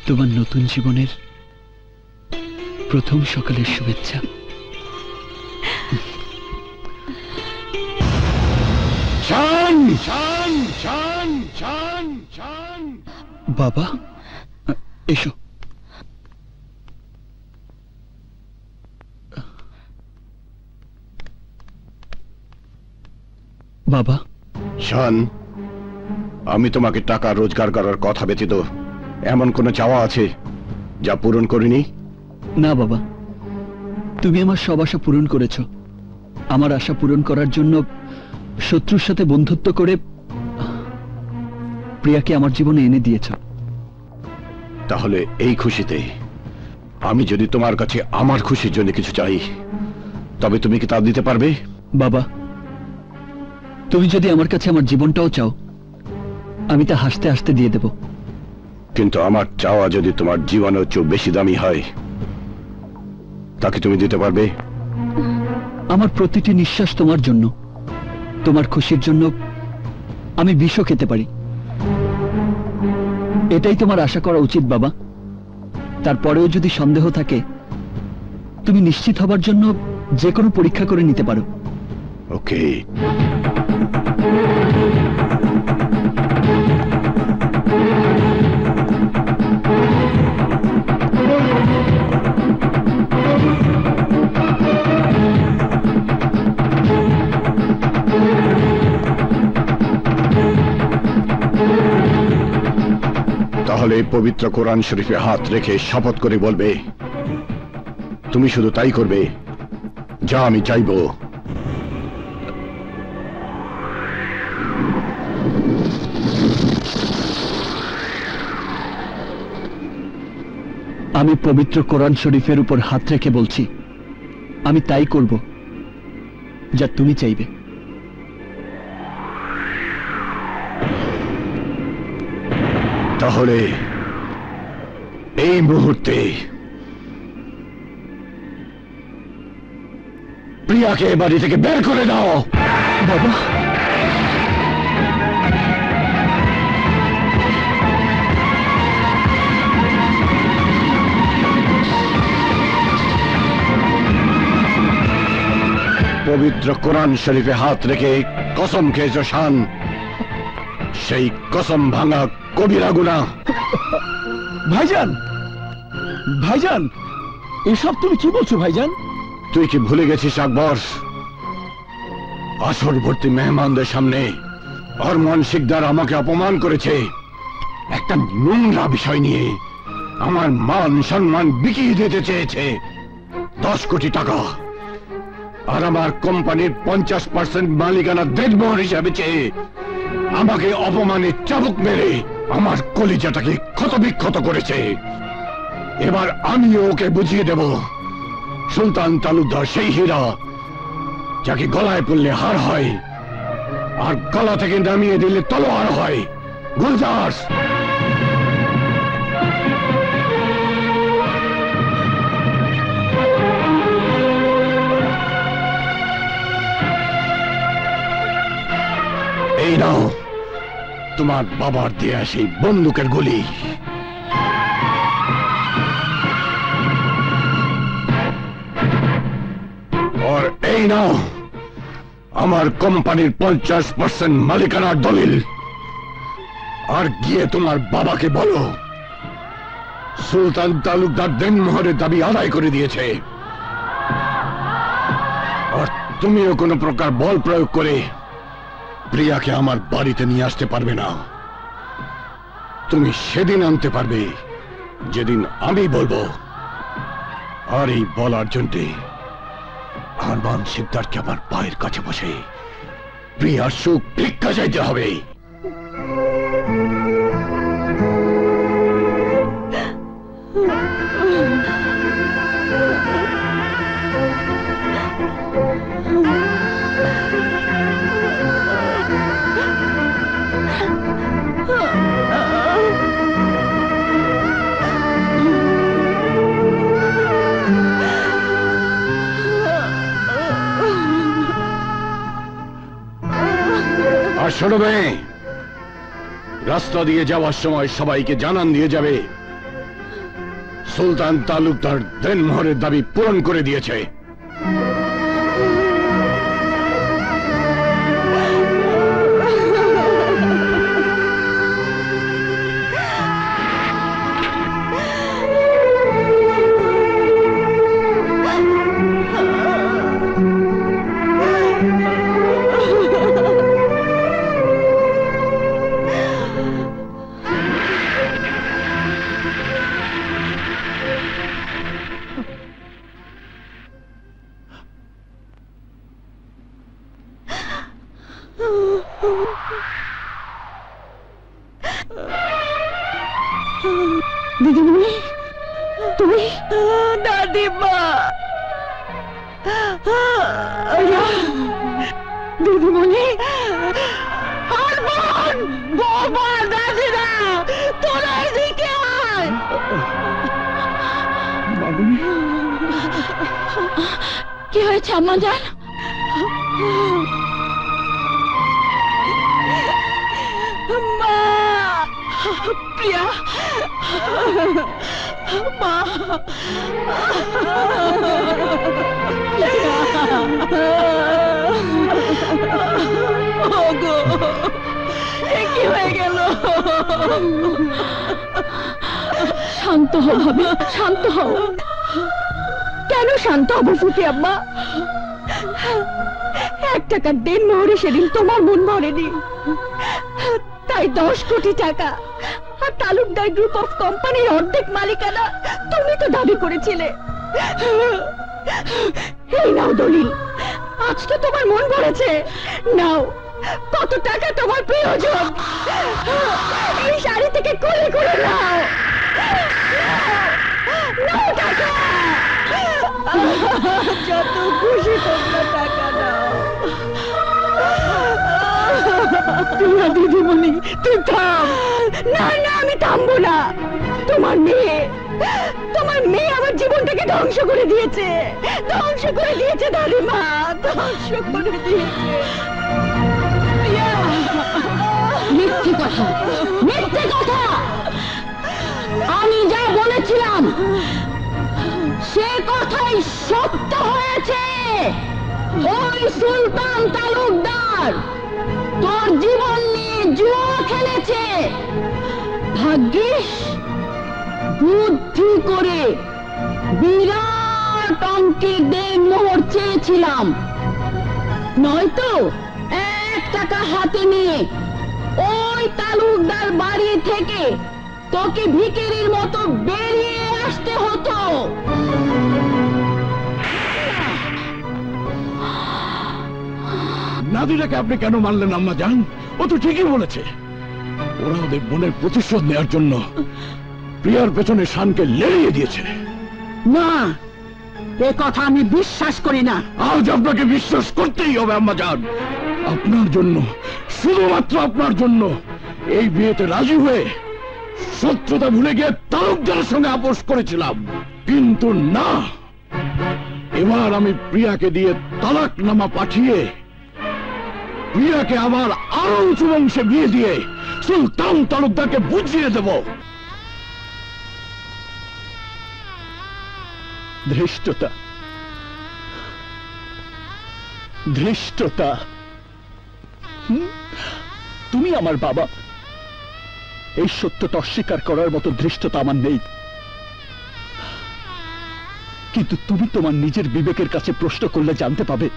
তোমার নতুন জীবনের প্রথম সকালের শুভেচ্ছা। বাবা এসো। বাবা শান, আমি তোমাকে টাকা রোজগার করার কথা ব্যতীত এমন কোনো চাওয়া আছে যা পূরণ করিনি? না বাবা, তুমি আমার সব আশা পূরণ করেছ। আমার আশা পূরণ করার জন্য শত্রুর সাথে বন্ধুত্ব করে প্রিয়াকে আমার জীবনে এনে দিয়েছ। তাহলে এই খুশিতে আমি যদি তোমার কাছে আমার খুশির জন্য কিছু চাই, তবে তুমি কি তা দিতে পারবে? বাবা, তুমি যদি আমার কাছে আমার জীবনটাও চাও, আমি তা হাসতে হাসতে দিয়ে দেব। কিন্তু আমার চাওয়া যদি তোমার জীবনের চেয়ে বেশি দামি হয়, তাকে তুমি দিতে পারবে? আমার প্রতিটি নিঃশ্বাস তোমার জন্য, তোমার খুশির জন্য আমি বিষও খেতে পারি। এটাই তোমার আশা করা উচিত বাবা। তারপরেও যদি সন্দেহ থাকে, তুমি নিশ্চিত হবার জন্য যে কোনো পরীক্ষা করে নিতে পারো। ওকে। তাহলে পবিত্র কোরআন শরীফে হাত রেখে শপথ করে বলবে, তুমি শুধু তাই করবে যা আমি চাইব। আমি পবিত্র কোরআন শরীফের উপর হাত রেখে বলছি, আমি তাই করব যা তুমি চাইবে। তাহলে এই মুহূর্তে প্রিয়াকে বাড়ি থেকে বের করে দাও। বাবা, পবিত্র কোরআন শরীফে হাত রেখে কসম খেয়েছ শান, সেই কসম ভাঙা কবিরা গুনাহ। ভাইজান, ভাইজান, এসব তুমি কি বলছো ভাইজান? তুই কি ভুলে গেছিস আকবর? আসর ভর্তি মেহমানদের সামনে অরমান শিকদার আমাকে অপমান করেছে। একটা নোংরা বিষয় নিয়ে আমার মান সম্মান বিকিয়ে দিতে চেয়েছে 10 কোটি টাকা, আর আমার কোম্পানির 50% মালিকানা দেড়মোহর হিসাবে চেয়ে আমাকে অপমানে চাবুক মেরে আমার কলিজাটাকে ক্ষতবিক্ষত করেছে। এবার আমিও ওকে বুঝিয়ে দেব, সুলতান তালুকদার সেই হীরা যাকে গলায় পড়লে হার হয় আর গলা থেকে নামিয়ে দিলে তলোয়ার হয়। গুলজার, এই নাও তোমার বাবার দেয়া সেই বন্দুকের গুলি। আর এই নাও আমার কোম্পানির 50% মালিকানার দলিল। আর গিয়ে তোমার বাবাকে বলো সুলতান তালুকদার দেনমোহরের দাবি আদায় করে দিয়েছে, আর তুমিও কোনো প্রকার বল প্রয়োগ করে প্রিয়াকে আমার বাড়িতে নিয়ে আসতে পারবে না। তুমি সেদিন আনতে পারবে যেদিন আমি বলবো। আর এই বলার জন্য আরমান শিকদারকে আমার পায়ের কাছে বসে প্রিয়ার সুখ ভিক্ষা চাইতে হবে। আর শোনো মেয়ে, রাস্তা দিয়ে যাওয়ার সময় সবাইকে জানান দিয়ে যাবে সুলতান তালুকদার দেনমোহরের দাবি পূরণ করে দিয়েছে। দিদিমণি, তুমি? দাদিমা, দিদিমণি, হরমোন, বৌমা, দাদিরা, তোরা এদিকে আয়। কি হয়েছে আম্মা জান? মা, প্রিয়া, মা, ওগো, কি হয়ে গেল? শান্ত হও ভাবি, শান্ত হও। কেন শান্ত হবো ফুফি আম্মা? 1 টাকার দেনমোহরে সেদিন তোমার মন ভরেনি, তাই 10 কোটি টাকা আর তালুকদার গ্রুপ অফ কোম্পানির অর্ধেক মালিকানা তুমি তো দাবি করেছিলে। এই নাও দলিল, আজ তো তোমার মন ভরেছে। নাও, কত টাকা তোমার প্রয়োজন? এই শাড়ি থেকে কোলে করে নাও, নাও টাকা, যত খুশি তোমরা টাকা নাও। প্রিয়া দিদিমণি, তুই থাম। না না, আমি থামবো না। তোমার মেয়ে আমার জীবনটাকে ধ্বংস করে দিয়েছে, ধ্বংস করে দিয়েছে দাদিমা, ধ্বংস করে দিয়েছে। মিথ্যে কথা, মিথ্যে কথা। আমি যা বলেছিলাম সে কথাই সত্য হয়েছে। ওই সুলতান তালুকদার তোর জীবন নিয়ে জুয়া খেলেছে। ভাগ্যিস বুদ্ধি করে বিরাট অঙ্কের দেনমোহর চেয়েছিলাম, নয়তো 1 টাকা হাতে নিয়ে ওই তালুকদার বাড়ি থেকে তোকে ভিখারির মতো বেরিয়ে আসতে হতো। নাদিরাকে আপনি কেন মানলেন আম্মা জান? ও তো ঠিকই বলেছে। ওরা ওদের বোনের প্রতিশোধ নেওয়ার জন্য প্রিয়ার পেছনে শানকে লেলিয়ে দিয়েছে। না, এ কথা আমি বিশ্বাস করি না। আজ আপনাকে বিশ্বাস করতেই হবে আম্মা জান। আপনার জন্য, শুধুমাত্র আপনার জন্য এই বিয়েতে রাজি হয়ে শত্রুতা ভুলে গিয়ে তালুকদারের সঙ্গে আপোষ করেছিলাম, কিন্তু না, এবার আমি প্রিয়াকে দিয়ে তালাকনামা পাঠিয়ে প্রিয়াকে আবার আরো উঁচু বংশে বিয়ে দিয়ে সুলতান তালুকদারকে বুঝিয়ে দেব। ধৃষ্টতা, ধৃষ্টতা। তুমি আমার বাবা, এই সত্যটা অস্বীকার করার মতো ধৃষ্টতা আমার নেই। কিন্তু তুমি তোমার নিজের বিবেকের কাছে প্রশ্ন করলে জানতে পাবে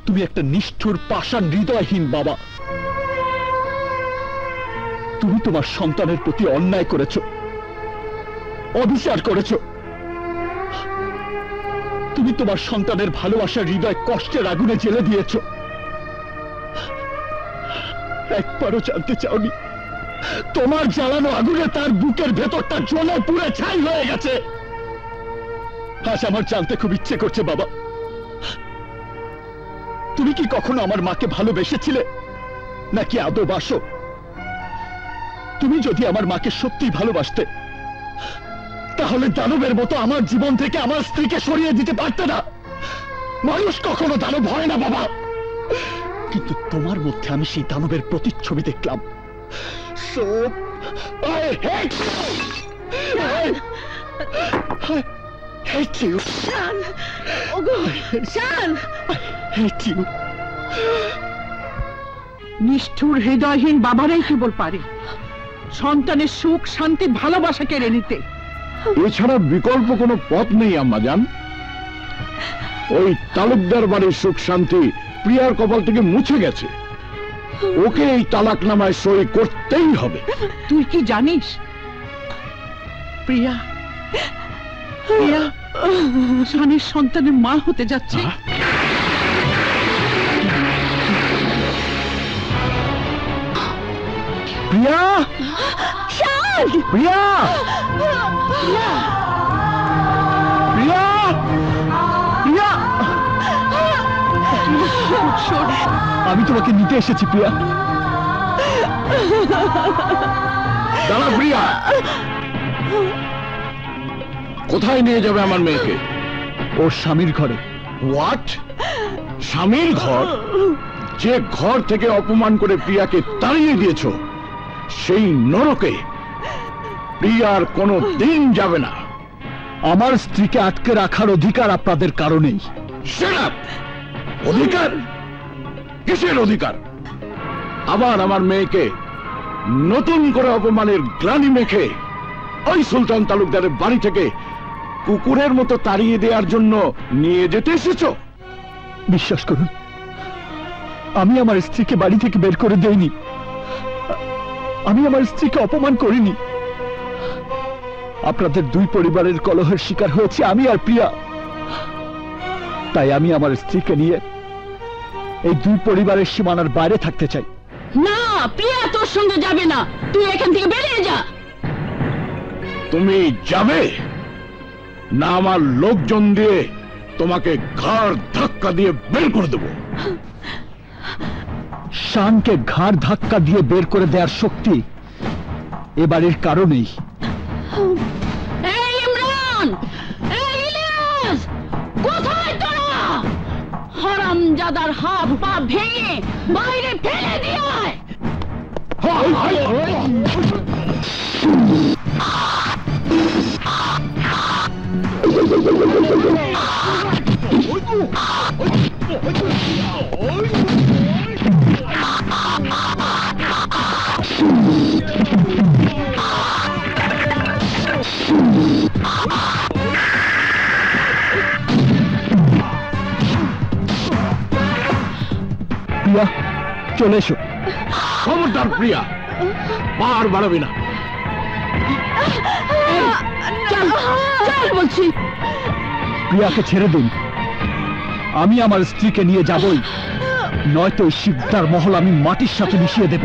তুমি একটা নিষ্ঠুর, পাষাণ, হৃদয়হীন বাবা। তুমি তোমার সন্তানের প্রতি অন্যায় করেছ, অবিচার করেছ। তুমি তোমার সন্তানের ভালোবাসার হৃদয় কষ্টের আগুনে জ্বেলে দিয়েছ। একবারও জানতে চাওনি তোমার জ্বালানো আগুনে তার বুকের ভেতরটা জ্বলে পুড়ে ছাই হয়ে গেছে। আজ আমার জানতে খুব ইচ্ছে করছে বাবা, তুমি কি কখনো আমার মাকে ভালোবেসেছিলে নাকি আদৌ বাসো? তুমি যদি আমার মাকে সত্যি ভালোবাসতে তাহলে দানবের মতো আমার জীবন থেকে আমার স্ত্রীকে সরিয়ে দিতে পারতে না। মানুষ কখনো দানব হয় না বাবা, কিন্তু তোমার মধ্যে আমি সেই দানবের প্রতিচ্ছবি দেখলাম। So, I hate you! I hate you. শান, ওগো, শান। I hate you. নিষ্ঠুর হৃদয়হীন বাবারাই কেবল পারে সন্তানের সুখ শান্তি ভালোবাসা কেড়ে নিতে। এছাড়া বিকল্প কোনো পথ নেই আম্মাজান। ওই তালুকদার বাড়ির সুখ শান্তি প্রিয়ার কপাল থেকে মুছে গেছে। ওকে এই তালাকনামায় সই করতেই হবে। তুই কি জানিস প্রিয়া প্রিয়া শানের সন্তানের মা হতে যাচ্ছে? প্রিয়া, শান, প্রিয়া, প্রিয়া, প্রিয়া। আমি তোমাকে নিতে এসেছি প্রিয়া। দাঁড়া প্রিয়া, কোথায় নিয়ে যাবে আমার মেয়েকে? ওর স্বামীর ঘরে। হোয়াট? স্বামীর ঘর? যে ঘর থেকে অপমান করে প্রিয়াকে তাড়িয়ে দিয়েছো সেই নরকে প্রিয়ার কোনো দিন যাবে না। আমার স্ত্রীকে আটকে রাখার অধিকার আপনাদের কারণেই। Shut up! অধিকার? কিসের অধিকার? আবার আমার মেয়েকে নতুন করে অপমানের গ্লানি মেখে ওই সুলতান তালুকদারের বাড়ি থেকে কুকুরের মতো তাড়িয়ে দেওয়ার জন্য নিয়ে যেতে এসেছো? বিশ্বাস করুন, আমি আমার স্ত্রীকে বাড়ি থেকে বের করে দেইনি। আমি আমার স্ত্রীকে অপমান করিনি। আপনাদের দুই পরিবারের কলহের শিকার হয়েছে আমি আর প্রিয়া। তাই আমি আমার স্ত্রীকে নিয়ে এই দুই পরিবারের সীমানার বাইরে থাকতে চাই। না, প্রিয়া তোর সঙ্গে যাবে না। তুই এখান থেকে বেরিয়ে যা। তুমি যাবে না আমার লোকজন দিয়ে তোমাকে ঘাড় ধাক্কা দিয়ে বের করে দেবো। শানকে ঘাড় ধাক্কা দিয়ে বের করে দেওয়ার শক্তি এ বাড়ির কারণেই। এই ইমরান, এই ইলিয়াস, কোথায় তোরা? হারামজাদার হাত পা ভেঙে বাইরে ফেলে দিয়ে আয়। প্রিয়া, চলে এসো। খবরদার প্রিয়া, বার বাড়াবি না। চল, চল বলছি। প্রিয়াকে ছেড়ে দিন। আমি আমার স্ত্রীকে নিয়ে যাবই, নয়তো ওই শিকদার মহল আমি মাটির সাথে মিশিয়ে দেব।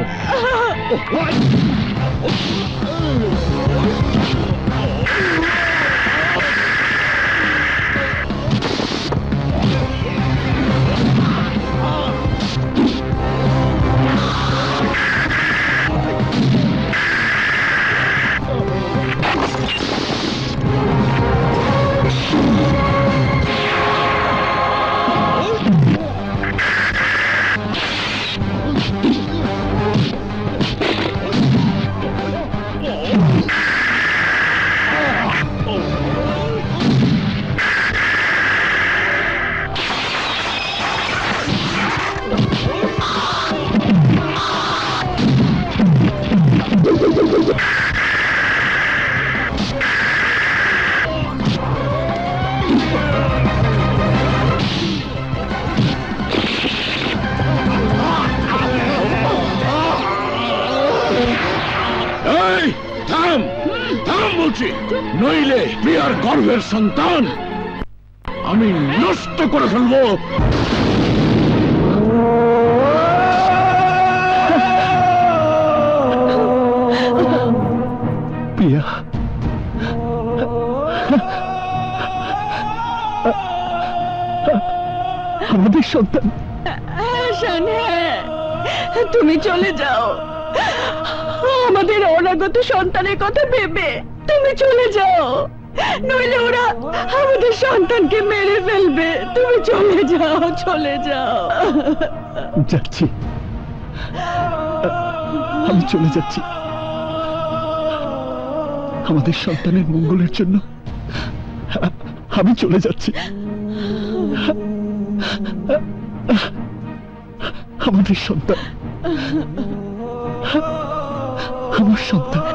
নইলে প্রিয়ার গর্ভের সন্তান আমি নষ্ট করে ফেলবো। প্রিয়া, আমাদের সন্তান। শান, তুমি চলে যাও। আমাদের অনাগত সন্তানের কথা ভেবে তুমি চলে যাও, নইলে ওরা আমাদের সন্তানকে মেরে ফেলবে। তুমি চলে যাও, চলে যাও। যাচ্ছি, আমি চলে যাচ্ছি। আমাদের সন্তানের মঙ্গলের জন্য আমি চলে যাচ্ছি। আমাদের সন্তান, আমার সন্তান।